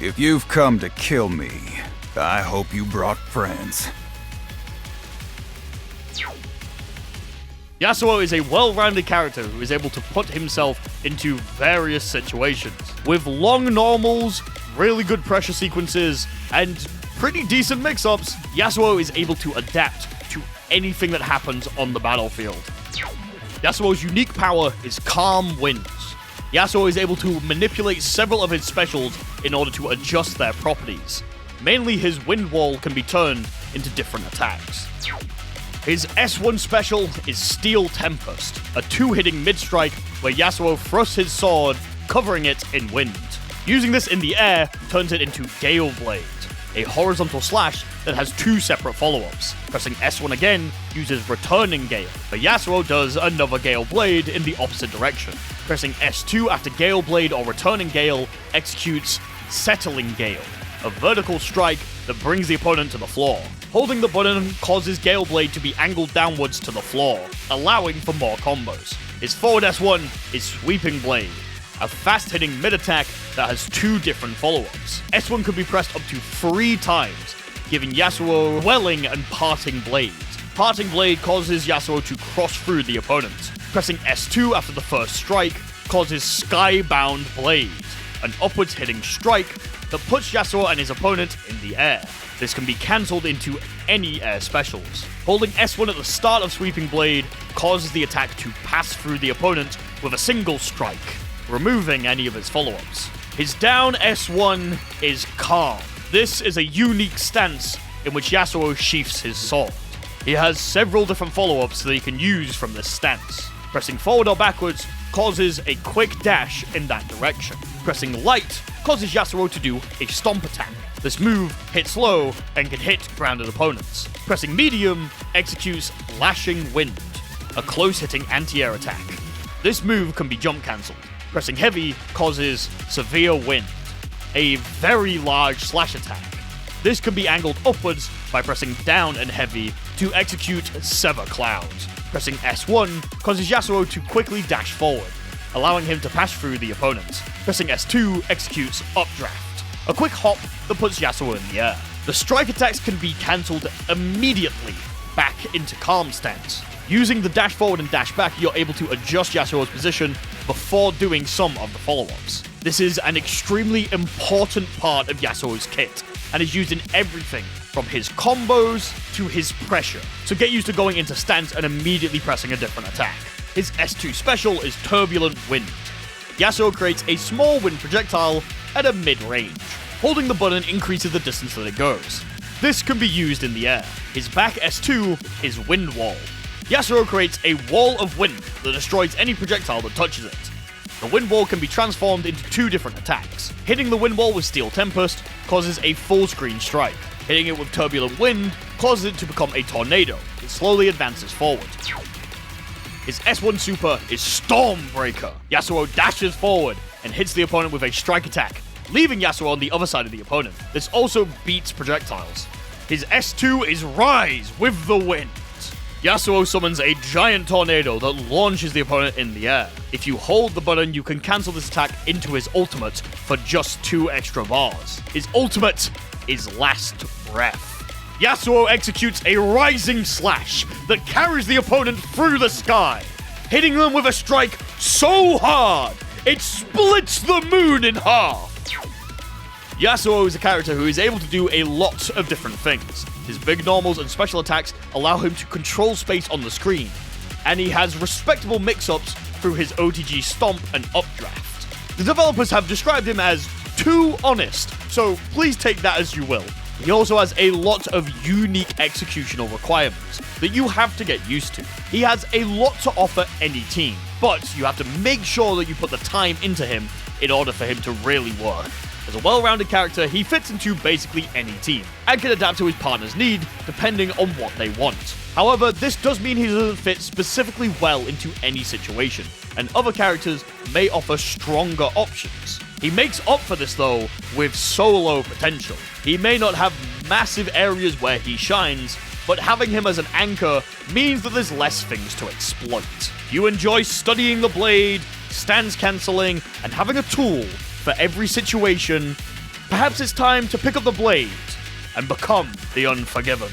If you've come to kill me, I hope you brought friends. Yasuo is a well-rounded character who is able to put himself into various situations. With long normals, really good pressure sequences, and pretty decent mix-ups, Yasuo is able to adapt to anything that happens on the battlefield. Yasuo's unique power is Calm Winds. Yasuo is able to manipulate several of his specials in order to adjust their properties. Mainly his Wind Wall can be turned into different attacks. His S1 special is Steel Tempest, a two-hitting mid-strike where Yasuo thrusts his sword, covering it in wind. Using this in the air turns it into Gale Blade, a horizontal slash that has two separate follow-ups. Pressing S1 again uses Returning Gale, but Yasuo does another Gale Blade in the opposite direction. Pressing S2 after Gale Blade or Returning Gale executes Settling Gale, a vertical strike that brings the opponent to the floor. Holding the button causes Gale Blade to be angled downwards to the floor, allowing for more combos. His forward S1 is Sweeping Blade, a fast-hitting mid-attack that has two different follow-ups. S1 can be pressed up to 3 times, giving Yasuo Welling and Parting Blade. Parting Blade causes Yasuo to cross through the opponent. Pressing S2 after the first strike causes Skybound Blade, an upwards hitting strike that puts Yasuo and his opponent in the air. This can be cancelled into any air specials. Holding S1 at the start of Sweeping Blade causes the attack to pass through the opponent with a single strike, removing any of his follow-ups. His down S1 is Calm. This is a unique stance in which Yasuo sheaths his sword. He has several different follow-ups that he can use from this stance. Pressing forward or backwards causes a quick dash in that direction. Pressing light causes Yasuo to do a stomp attack. This move hits low and can hit grounded opponents. Pressing medium executes Lashing Wind, a close-hitting anti-air attack. This move can be jump cancelled. Pressing heavy causes Severe Wind, a very large slash attack. This can be angled upwards by pressing down and heavy to execute Sever Clouds. Pressing S1 causes Yasuo to quickly dash forward, allowing him to pass through the opponent. Pressing S2 executes Updraft, a quick hop that puts Yasuo in the air. The strike attacks can be cancelled immediately back into Calm stance. Using the dash forward and dash back, you're able to adjust Yasuo's position before doing some of the follow-ups. This is an extremely important part of Yasuo's kit, and is used in everything from his combos to his pressure. So get used to going into stance and immediately pressing a different attack. His S2 special is Turbulent Wind. Yasuo creates a small wind projectile at a mid-range. Holding the button increases the distance that it goes. This can be used in the air. His back S2 is Wind Wall. Yasuo creates a wall of wind that destroys any projectile that touches it. The Wind Wall can be transformed into 2 different attacks. Hitting the Wind Wall with Steel Tempest causes a full screen strike. Hitting it with Turbulent Wind causes it to become a tornado. It slowly advances forward. His S1 super is Stormbreaker. Yasuo dashes forward and hits the opponent with a strike attack, leaving Yasuo on the other side of the opponent. This also beats projectiles. His S2 is Rise with the Wind. Yasuo summons a giant tornado that launches the opponent in the air. If you hold the button, you can cancel this attack into his ultimate for just 2 extra bars. His ultimate is Last Breath. Yasuo executes a rising slash that carries the opponent through the sky, hitting them with a strike so hard, it splits the moon in half. Yasuo is a character who is able to do a lot of different things. His big normals and special attacks allow him to control space on the screen, and he has respectable mix-ups through his OTG Stomp and Updraft. The developers have described him as too honest, so please take that as you will. He also has a lot of unique executional requirements that you have to get used to. He has a lot to offer any team, but you have to make sure that you put the time into him in order for him to really work. As a well-rounded character, he fits into basically any team, and can adapt to his partner's need depending on what they want. However, this does mean he doesn't fit specifically well into any situation, and other characters may offer stronger options. He makes up for this though with solo potential. He may not have massive areas where he shines, but having him as an anchor means that there's less things to exploit. If you enjoy studying the blade, stance cancelling, and having a tool for every situation, Perhaps it's time to pick up the blade and become the Unforgiven.